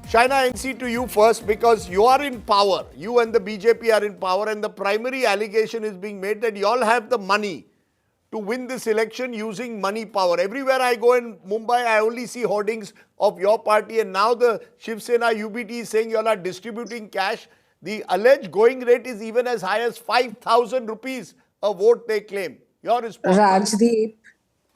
China NC, to you first, because you are in power. You and the BJP are in power, and the primary allegation is being made that you all have the money to win this election using money power. Everywhere I go in Mumbai, I only see hoardings of your party, and now the Shiv Sena UBT is saying you all are distributing cash. The alleged going rate is even as high as 5,000 rupees a vote, they claim. Your response?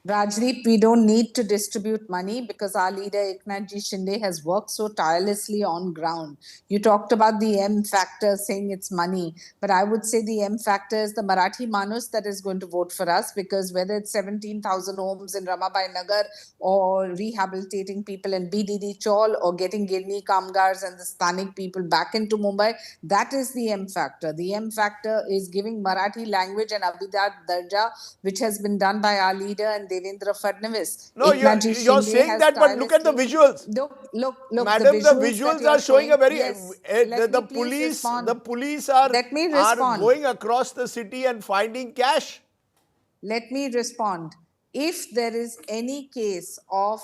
Rajdeep, we don't need to distribute money because our leader Eknath Ji Shinde has worked so tirelessly on ground. You talked about the M factor, saying it's money, but I would say the M factor is the Marathi Manus that is going to vote for us, because whether it's 17,000 homes in Ramabai Nagar or rehabilitating people in BDD Chaul or getting Girni Kamgars and the Sthanik people back into Mumbai, that is the M factor. The M factor is giving Marathi language and Abhidat Darja, which has been done by our leader and Devendra Fadnavis. No, you're saying that, but look at the visuals. Look, Madam, the visuals are showing a very... Yes, the police are going across the city and finding cash. Let me respond. If there is any case of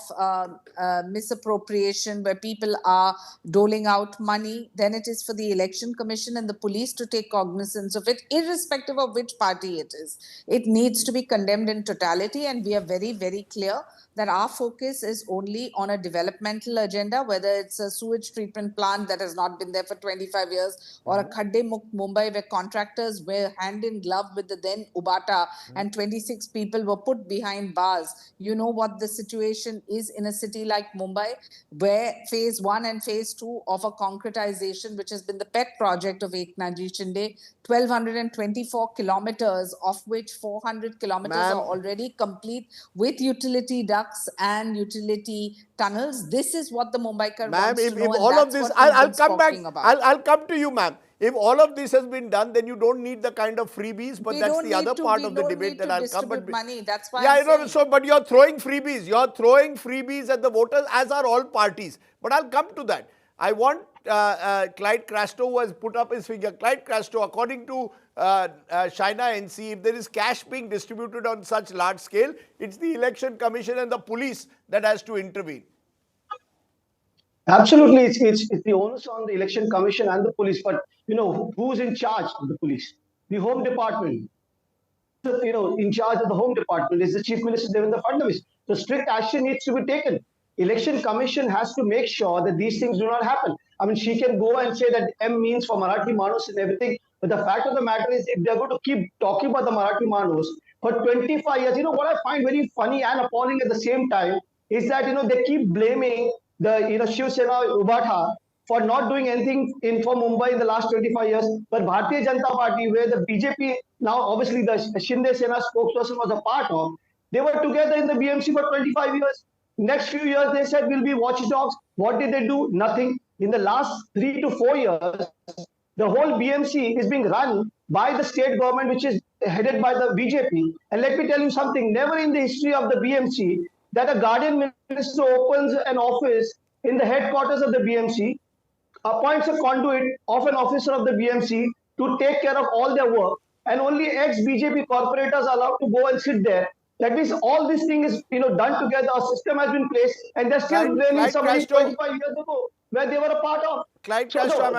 misappropriation where people are doling out money, then it is for the Election Commission and the police to take cognizance of it, irrespective of which party it is. It needs to be condemned in totality, and we are very, very clear that our focus is only on a developmental agenda, whether it's a sewage treatment plant that has not been there for 25 years or a Khadde Mukt Mumbai where contractors were hand in glove with the then Ubata and 26 people were put behind bars. You know what the situation is in a city like Mumbai, where phase 1 and phase 2 of a concretization, which has been the pet project of Eknath Ji Shinde, 1,224 kilometers, of which 400 kilometers are already complete with utility ducts and utility tunnels. This is what the Mumbaikar wants to know, if all of this, I'll come back. I'll come to you, ma'am. If all of this has been done, then you don't need the kind of freebies, but that's the other part of the debate that I'll come. But money. That's why. Yeah, I know. So, but you're throwing freebies. You're throwing freebies at the voters, as are all parties. But I'll come to that. I want Clyde Crasto, who has put up his figure. Clyde Crasto, according to China NC, if there is cash being distributed on such large scale, it's the Election Commission and the police that has to intervene. Absolutely, it's the onus on the Election Commission and the police. But you know who's in charge of the police? The Home Department. You know, in charge of the Home Department is the Chief Minister Devendra Fadnavis. So strict action needs to be taken. Election Commission has to make sure that these things do not happen. I mean, she can go and say that M means for Marathi Manus and everything, but the fact of the matter is, if they're going to keep talking about the Marathi Manus for 25 years, you know what I find very funny and appalling at the same time is that they keep blaming the Shiv Sena Ubata for not doing anything for Mumbai in the last 25 years. But Bharatiya Janata Party, where the BJP, now obviously the Shinde Sena spokesperson was a part of, they were together in the BMC for 25 years. Next few years, they said we'll be watchdogs. What did they do? Nothing. In the last 3 to 4 years, the whole BMC is being run by the state government, which is headed by the BJP. And let me tell you something, never in the history of the BMC that a guardian minister opens an office in the headquarters of the BMC, appoints a conduit of an officer of the BMC to take care of all their work, and only ex-BJP corporators are allowed to go and sit there. That means all this thing is done together. A system has been placed, and they're still blaming somebody 25 years ago where they were a part of. Clyde Castro,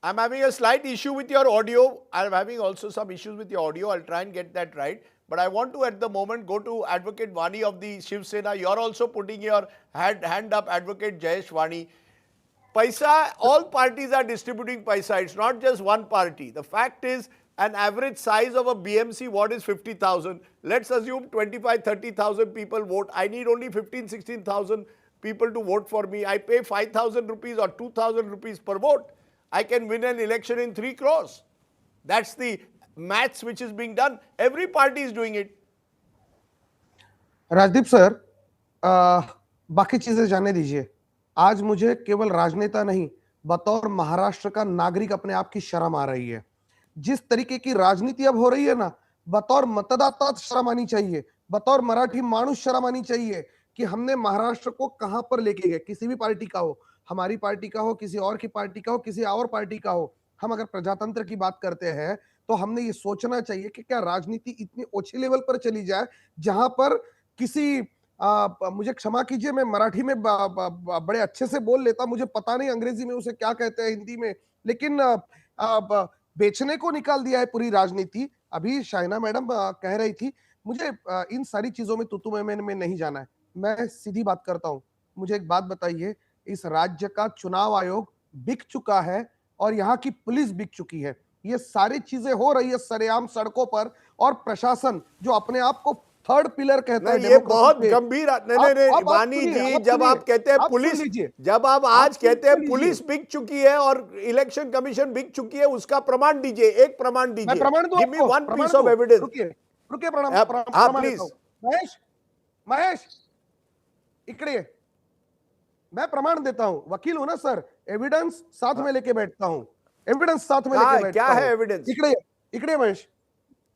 I'm having a slight issue with your audio. I'm having also some issues with your audio. I'll try and get that right. But I want to, at the moment, go to Advocate Vani of the Shiv Sena. You're also putting your hand up, Advocate Jayesh Vani. Paisa, all parties are distributing paisa. It's not just one party. The fact is, an average size of a BMC ward is 50,000. Let's assume 25, 30,000 people vote. I need only 15, 16,000 people to vote for me. I pay 5,000 rupees or 2,000 rupees per vote. I can win an election in 3 crores. That's the maths which is being done. Every party is doing it. Rajdeep sir, बाकी चीजें जाने दीजिए. आज मुझे केवल राजनेता नहीं, बतौर महाराष्ट्र का नागरिक अपने आप की शर्म आ रही है. जिस तरीके की राजनीति अब हो रही है ना, बतौर मतदाता शर्म आनी चाहिए, बतौर मराठी मानुष शर्म आनी चाहिए कि हमने महाराष्ट्र को कहां पर लेके गए. किसी भी पार्टी का हो, हमारी पार्टी का हो, किसी और की पार्टी का हो, किसी और पार्टी का हो, हम अगर प्रजातंत्र की बात करते हैं तो हमने ये सोचना चाहिए कि क्या राजनीति इतनी ओछी लेवल पर चली जाए जहां पर किसी मुझे क्षमा कीजिए, मैं मराठी में बड़े अच्छे से बोल लेता, मुझे पता नहीं अंग्रेजी में उसे क्या कहते हैं हिंदी में, लेकिन बेचने को निकाल दिया है पूरी राजनीति। अभी शाइना मैडम कह रही थी, मुझे इन सारी चीजों में तुतु में नहीं जाना है। मैं सीधी बात करता हूँ, मुझे एक बात बताइए, इस राज्य का चुनाव आयोग बिक चुका है और यहाँ की पुलिस बिक चुकी है। ये सारी चीजें हो रही है सरेआम सड़कों पर, और प्रशासन जो अपने आप को थर्ड पिलर कहता है नहीं, ये डेमोक्रेसी बहुत पे, गंभीर नहीं, वानी जी, जब आप कहते हैं पुलिस, जब आप आज कहते हैं पुलिस बिक चुकी है और इलेक्शन कमीशन बिक चुकी है, उसका प्रमाण दीजिए, एक प्रमाण दीजिए। प्रमाण दूं गिव मी आपको, वन प्रमाण पीस ऑफ दूं। एविडेंस। रुकिए हाँ, प्लीज। महेश, महेश, इकड़े, मैं प्रमाण देता हूं, वकील हूं ना सर, एविडेंस साथ में लेके बैठता हूं, एविडेंस साथ में लेके बैठता क्या हूं। है एविडेंस? इकड़े महेश,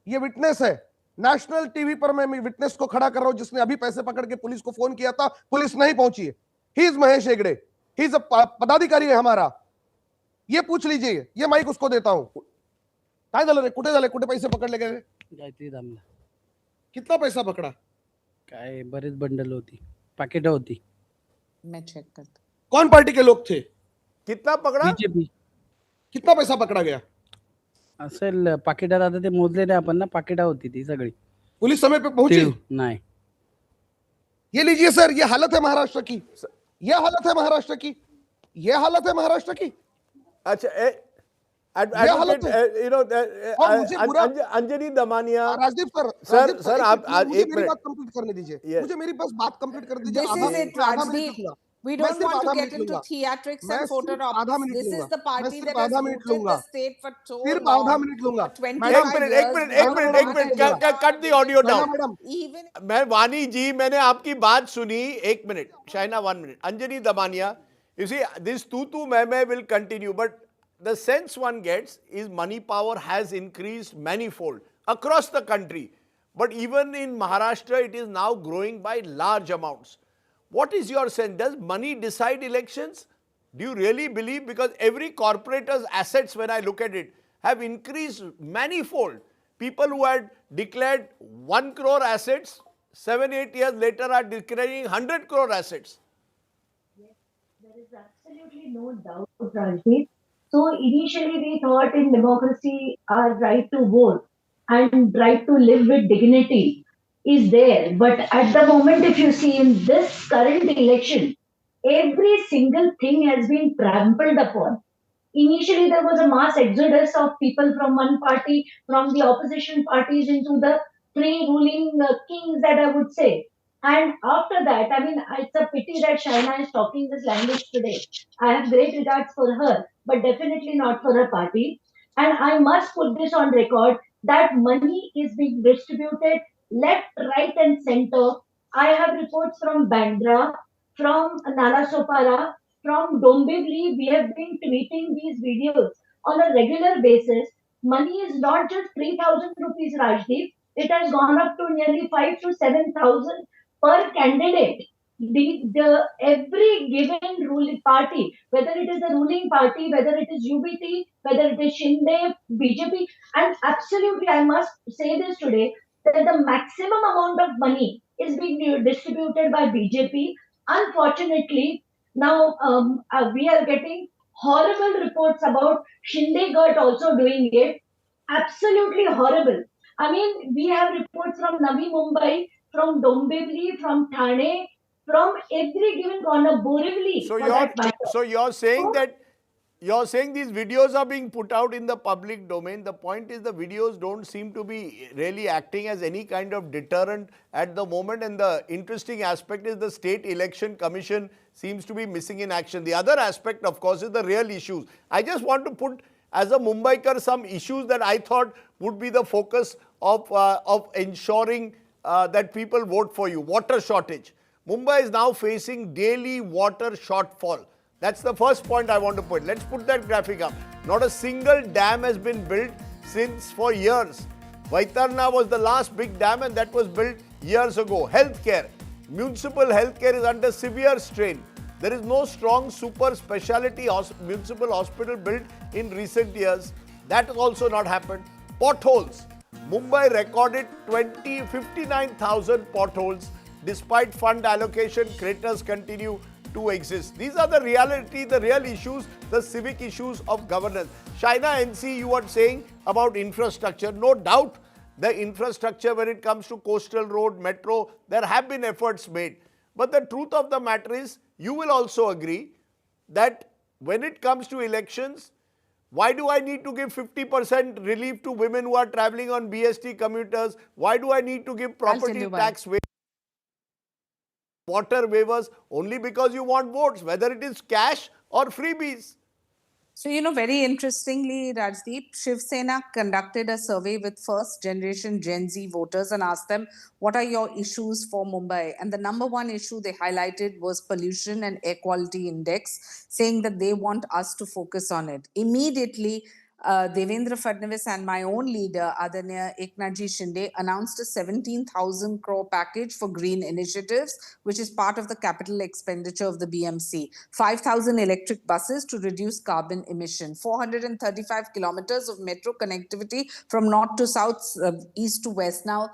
ये विटनेस है, नेशनल टीवी पर मैं विटनेस को खड़ा कर रहा हूं, जिसने अभी पैसे पकड़ के पुलिस को फोन किया था, पुलिस नहीं पहुंची है। He is Mahesh Hegde, he is पदाधिकारी है हमारा, ये पूछ लीजिए, ये माइक उसको देता हूं। काय झालं रे, कुठे पैसे पकडले गेले? गायत्री धामला कितना पैसा पकड़ा? काय बरेच बंडल होती, पाकिटं होती. मैं चेक करता कौन पार्टी के लोग थे? कितना पकड़ा? बीजेपी कितना पैसा पकड़ा गया? असेल पाकिटात, आता ते मोजले नाही आपण ना, पाकिटा होती ती सगळी. पुलिस समय पे पहुंची? नाही. ये लीजिए सर, ये हालत है महाराष्ट्र की, ये हालत है महाराष्ट्र की, ये हालत है महाराष्ट्र की। अच्छा, हालत अंजनी दमानिया। राजदीप सर आप मुझे मेरी बात कंप्लीट करने दीजिए, मुझे मेरी बस बात कंप्लीट कर दीजिए। This is it, Rajdeep. We don't want to get into theatrics and photo ops. This is the party that has rooted the state for so long. सिर्फ आधा मिनट लूंगा। 25 years. Cut the audio down. Madam, Even मैं वानी जी, मैंने आपकी बात सुनी, एक minute, Shaina 1 minute, Anjani Damania, you see this तू मैं will continue, but the sense one gets is money power has increased manifold across the country, but even in Maharashtra it is now growing by large amounts. What is your sense? Does money decide elections? Do you really believe? Because every corporator's assets, when I look at it, have increased manifold. People who had declared 1 crore assets, 7-8 years later are declaring 100 crore assets. There is absolutely no doubt, Rajdeep. So initially we thought in democracy our right to vote and right to live with dignity is there. But at the moment, if you see in this current election, every single thing has been trampled upon. Initially, there was a mass exodus of people from one party, from the opposition parties into the three ruling kings that I would say. And after that, I mean, it's a pity that Shaina is talking this language today. I have great regards for her, but definitely not for her party. And I must put this on record that money is being distributed left, right, and center. I have reports from Bandra, from Nalasopara, from Dombivli. We have been tweeting these videos on a regular basis. Money is not just 3,000 rupees, Rajdeep. It has gone up to nearly 5,000 to 7,000 per candidate. Every given ruling party, whether it is the ruling party, whether it is UBT, whether it is Shinde, BJP, and absolutely I must say this today, that the maximum amount of money is being distributed by BJP. Unfortunately, now we are getting horrible reports about Shinde Gert also doing it. Absolutely horrible. I mean, we have reports from Navi Mumbai, from Dombivli, from Thane, from every given corner, Borivali. So you're saying that you're saying these videos are being put out in the public domain. The point is the videos don't seem to be really acting as any kind of deterrent at the moment, and the interesting aspect is the State Election Commission seems to be missing in action. The other aspect, of course, is the real issues. I just want to put as a Mumbaikar some issues that I thought would be the focus of ensuring that people vote for you. Water shortage. Mumbai is now facing daily water shortfall. That's the first point I want to put. Let's put that graphic up. Not a single dam has been built for years. Vaitarna was the last big dam, and that was built years ago. Healthcare. Municipal healthcare is under severe strain. There is no strong super specialty municipal hospital built in recent years. That has also not happened. Potholes. Mumbai recorded 59,000 potholes despite fund allocation, craters continue to exist. These are the reality, the real issues, the civic issues of governance. China NC, you are saying about infrastructure. No doubt, the infrastructure when it comes to coastal road, metro, there have been efforts made. But the truth of the matter is, you will also agree that when it comes to elections, why do I need to give 50% relief to women who are traveling on BST commuters? Why do I need to give I'll tell property you why. tax waivers, water waivers? Only because you want votes, whether it is cash or freebies. So, very interestingly, Rajdeep, Shiv Sena conducted a survey with first generation Gen Z voters and asked them, what are your issues for Mumbai? And the number one issue they highlighted was pollution and air quality index, saying that they want us to focus on it. Immediately, Devendra Fadnavis and my own leader, Adanya Eknathji Shinde, announced a 17,000 crore package for green initiatives, which is part of the capital expenditure of the BMC. 5,000 electric buses to reduce carbon emission. 435 kilometers of metro connectivity from north to south, east to west. Now,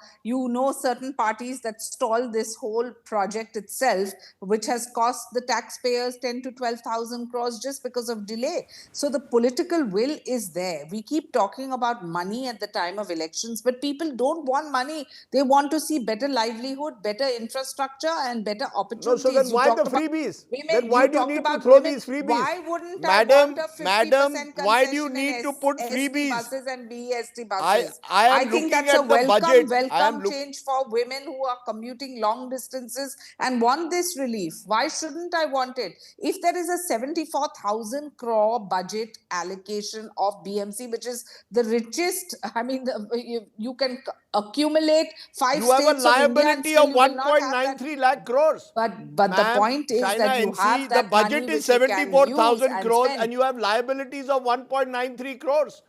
certain parties that stall this whole project itself, which has cost the taxpayers 10 to 12,000 crores just because of delay. So the political will is there. We keep talking about money at the time of elections, but people don't want money. They want to see better livelihood, better infrastructure, and better No, opportunities. so then You why the talked about freebies? women, Then why do you talked need to about throw women. these freebies? Why wouldn't Madam, I want a 50% madam, why do you concession need in to put ST freebies? buses and BEST buses? I am think looking that's at a the budget. welcome change for women who are commuting long distances and want this relief. Why shouldn't I want it? If there is a 74,000 crore budget allocation of BMC, which is the richest, I mean, you can accumulate five You have a states of India and liability still of you will not have that. 1.93 lakh crores. But the Ma'am, point is China that you NC, have the that budget money is which you can use 74,000 and crores spend. and you have liabilities of 1.93 crores.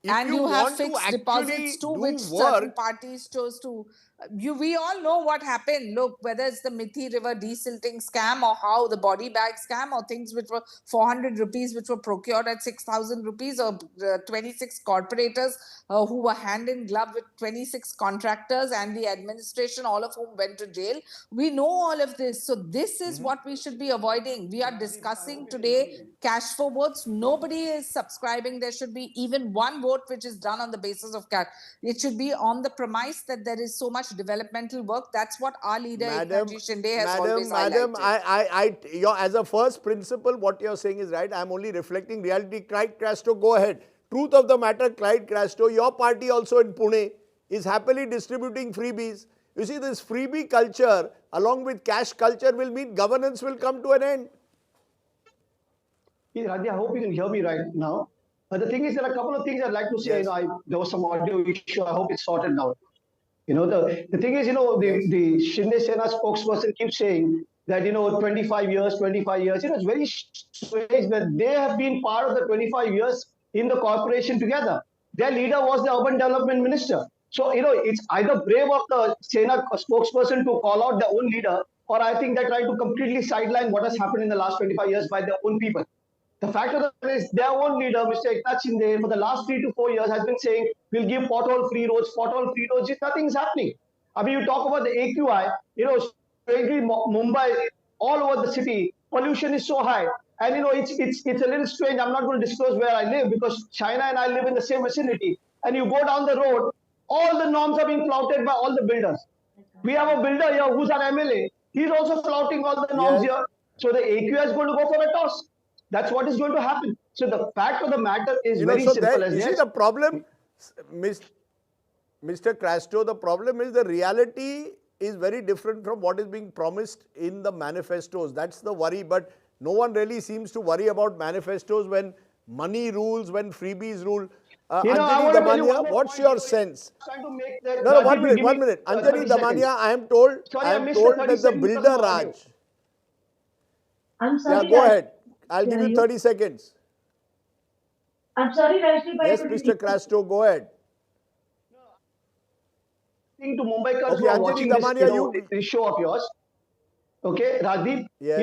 If And you have want to fixed actually deposits too, do which certain work, parties chose to. We all know what happened. Look, whether it's the Mithi River desilting scam or how the body bag scam or things which were 400 rupees, which were procured at 6,000 rupees, or 26 corporators who were hand in glove with 26 contractors and the administration, all of whom went to jail. We know all of this. So this is what we should be avoiding. We are discussing today cash for votes. Nobody is subscribing. There should be even one vote which is done on the basis of cash. It should be on the premise that there is so much developmental work. That's what our leader Eknathji Shinde has always highlighted. as a first principle, what you're saying is right. I'm only reflecting reality. Clyde Castro, go ahead. Truth of the matter, Clyde Castro, your party also in Pune is happily distributing freebies. You see, this freebie culture along with cash culture will mean governance will come to an end. Radhi, I hope you can hear me right now. But the thing is, there are a couple of things I'd like to say. Yes. There was some audio issue. I hope it's sorted now. The thing is, the Shinde Sena spokesperson keeps saying that, 25 years. It's very strange that they have been part of the 25 years in the corporation together. Their leader was the urban development minister. So, it's either brave of the Sena spokesperson to call out their own leader, or I think they're trying to completely sideline what has happened in the last 25 years by their own people. The fact of the matter is, their own leader, Mr. Eknath Shinde, for the last 3 to 4 years has been saying, we'll give pothole-free roads. Nothing's happening. I mean, you talk about the AQI, strangely, Mumbai, all over the city, pollution is so high. And, it's a little strange. I'm not going to disclose where I live because China and I live in the same vicinity. And you go down the road, all the norms are being flouted by all the builders. We have a builder here who's an MLA. He's also flouting all the norms here. So the AQI is going to go for a toss. That's what is going to happen. So the fact of the matter is very simple as this. You see, the problem, Mr. Castro, the problem is the reality is very different from what is being promised in the manifestos. That's the worry. But no one really seems to worry about manifestos when money rules, when freebies rule. Anjali Damania, what's your sense? No, 1 minute. Anjali Damania, I am told that the builder Raj. I'm sorry. Yeah, go ahead. I'll give you 30 seconds. I'm sorry, Rajdeep. Yes, Mr. Castro, go ahead. To Mumbaikars Okay, who are Anjali watching Damania, this show of yours. Okay, Rajdeep, Yes.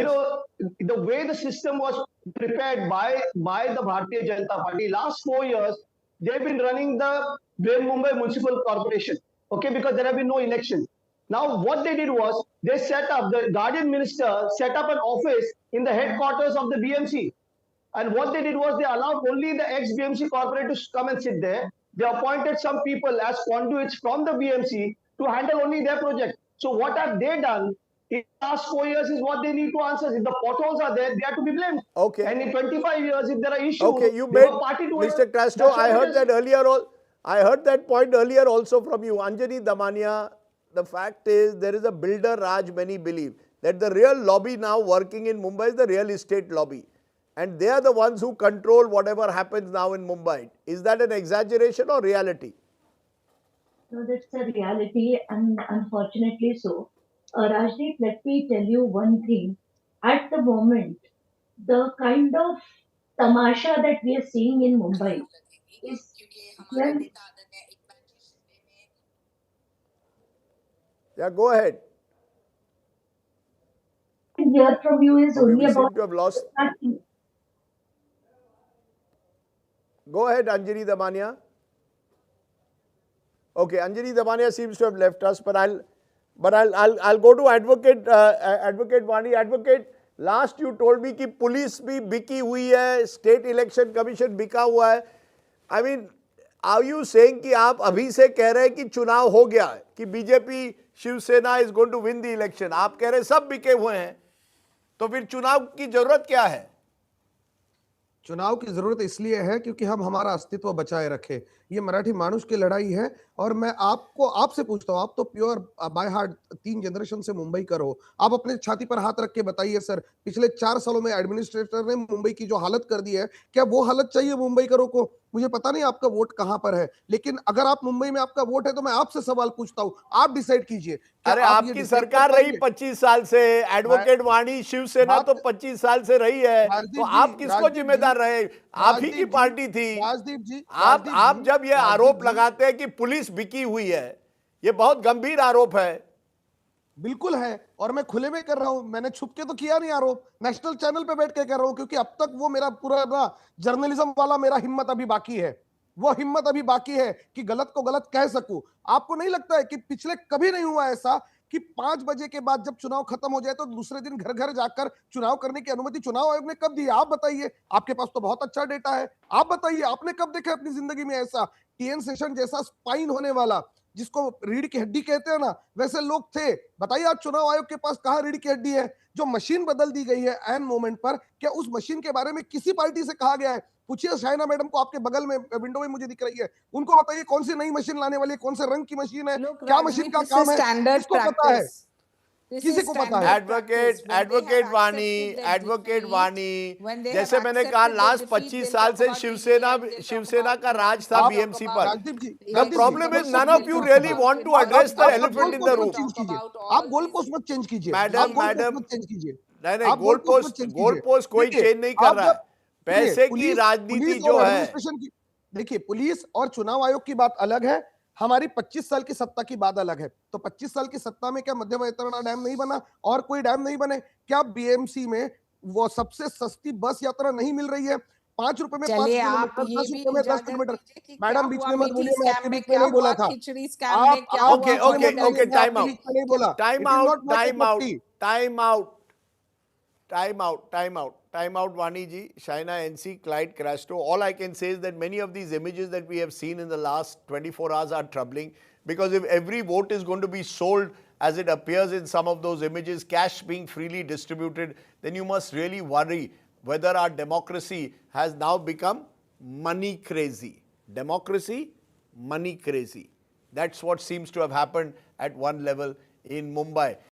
the way the system was prepared by the Bharatiya Janata Party, last 4 years, they've been running the Mumbai Municipal Corporation, okay, because there have been no elections. Now, what they did was they set up, the Guardian Minister set up an office in the headquarters of the BMC. And what they did was they allowed only the ex-BMC corporate to come and sit there. They appointed some people as conduits from the BMC to handle only their project. So what have they done in the last 4 years is what they need to answer. If the potholes are there, they are to be blamed. Okay. And in 25 years, if there are issues, Okay, you they made, were party to Mr. it. Castro, That's what I it heard is. that earlier. I heard that point earlier also from you. Anjani Damania, the fact is there is a builder Raj, many believe, that the real lobby now working in Mumbai is the real estate lobby. And they are the ones who control whatever happens now in Mumbai. Is that an exaggeration or reality? No, that's a reality, and unfortunately so. Rajdeep, let me tell you one thing. At the moment, the kind of tamasha that we are seeing in Mumbai is, well, Yeah, go ahead. hear from you is Okay, only we about seem to have lost. Go ahead, Anjani Damania. Okay, Anjani Damania seems to have left us, but I'll go to Advocate Vani. Advocate, last you told me कि police भी बिकी हुई है, state election commission बिका हुआ है. I mean, are you saying कि आप अभी से कह रहे हैं कि चुनाव हो गया है, कि BJP Shiv Sena is going to win the election? आप कह रहे हैं सब बिके हुए हैं, तो फिर चुनाव की जरूरत क्या है? चुनाव की जरूरत इसलिए है क्योंकि हम हमारा अस्तित्व बचाए रखें. ये मराठी मानुष की लड़ाई है और मैं आपसे पूछता हूं, आप तो प्योर बाय हार्ट 3 जनरेशन से मुंबई कर हो, आप अपने छाती पर हाथ रख के बताइए सर, पिछले 4 सालों में एडमिनिस्ट्रेटर ने मुंबई की जो हालत कर दी है, क्या वो हालत चाहिए मुंबई करो को? मुझे पता नहीं आपका वोट कहां पर है, लेकिन अगर आप मुंबई में आपका वोट है तो मैं आपसे सवाल पूछता हूं, आप डिसाइड कीजिए. अरे आपकी सरकार रही 25 साल से, एडवोकेट वाणी शिवसेना तो 25 साल से रही है, तो आप किसको जिम्मेदार रहे? आप ही की पार्टी थी. राजदीप जी, आप जब ये आरोप लगाते हैं कि पुलिस बिकी हुई है, ये बहुत गंभीर आरोप है. बिल्कुल है, और मैं खुले में कर रहा हूं, मैंने छुप के तो किया नहीं आरोप, नेशनल चैनल पे बैठ के कर रहा हूं, क्योंकि अब तक वो मेरा पूरा जर्नलिज्म वाला मेरा हिम्मत अभी बाकी है, वो हिम्मत अभी बाकी है कि गलत को गलत कह सकूं. आपको नहीं लगता है कि पिछले कभी नहीं हुआ ऐसा कि 5 बजे के बाद जब चुनाव खत्म हो जाए तो दूसरे दिन घर घर जाकर चुनाव करने की अनुमति चुनाव आयोग ने कब दी? आप बताइए, आपके पास तो बहुत अच्छा डेटा है, आप बताइए आपने कब देखा अपनी जिंदगी में ऐसा? टीएन सेशन जैसा स्पाइन होने वाला, जिसको रीढ़ की हड्डी कहते हैं ना, वैसे लोग थे. बताइए आज चुनाव आयोग के पास कहां रीढ़ की हड्डी है? जो मशीन बदल दी गई है एन मोमेंट पर, क्या उस मशीन के बारे में किसी पार्टी से कहा गया है? पूछिए शाइना मैडम को, आपके बगल में विंडो में मुझे दिख रही है, उनको बताइए कौन सी नई मशीन लाने वाली है, कौन से रंग की मशीन है, Look, क्या Rajdeep, मशीन का this काम is है, standard किसको पता है? practice. This किसी is को पता standard है? practice. When they advocate have Vani, accepted their advocate defeat, Vani, when they जैसे have मैंने कहा accepted their last defeat, 25 they'll साल talk से about DDM, they'll talk Shiv Sena about का राज था आप- बीएमसी पर. Rajdeep ji, The Rajdeep ji, problem is none of you आप- really want to address the आप elephant in the goal room. Post मत चेंज कीजिए, आप गोल पोस्ट मत चेंज कीजिए, मैडम, आप गोल पोस्ट मैडम, मत चेंज कीजिए, नहीं आप गोल पोस्ट मत चेंज कीजिए. गोल पोस्ट कोई देखिए, चेंज नहीं कर आप रहा है. जब- पैसे की पुलिस- राजनीति पुलिस जो और है, एडमिनिस्ट्रेशन की, देखिए पुलिस और चुनाव आयोग की बात अलग है, हमारी 25 साल की सत्ता की बात अलग है. तो 25 साल की सत्ता में क्या मध्य वैतरणा डैम नहीं बना और कोई डैम नहीं बने? क्या बीएमसी में वो सबसे सस्ती बस यात्रा नहीं मिल रही है? 5 रुपए में 5 चलिए आप किलोमीटर, ये 10 भी रुपए में 10 उजागर किलोमीटर. कीजिए कि मैडम क्या बीच हुआ में मत मीठी बोलिए, मैं स्कैम आपके में, बीच में क्या नहीं बोला हुआ था. खिचड़ी स्कैम में, क्या हुआ okay, गोबर okay, डैम okay, में? time आपके out. बीच में नहीं बोला. Time It is out, not my time cup of out, tea. time out, time out, time out, time out, Vani ji, Shaina NC, Clyde Crasto. All I can say is that many of these images that we have seen in the last 24 hours are troubling, because if every vote is going to be sold as it appears in some of those images, cash being freely distributed, then you must really worry whether our democracy has now become money crazy. Democracy, money crazy. That's what seems to have happened at one level in Mumbai.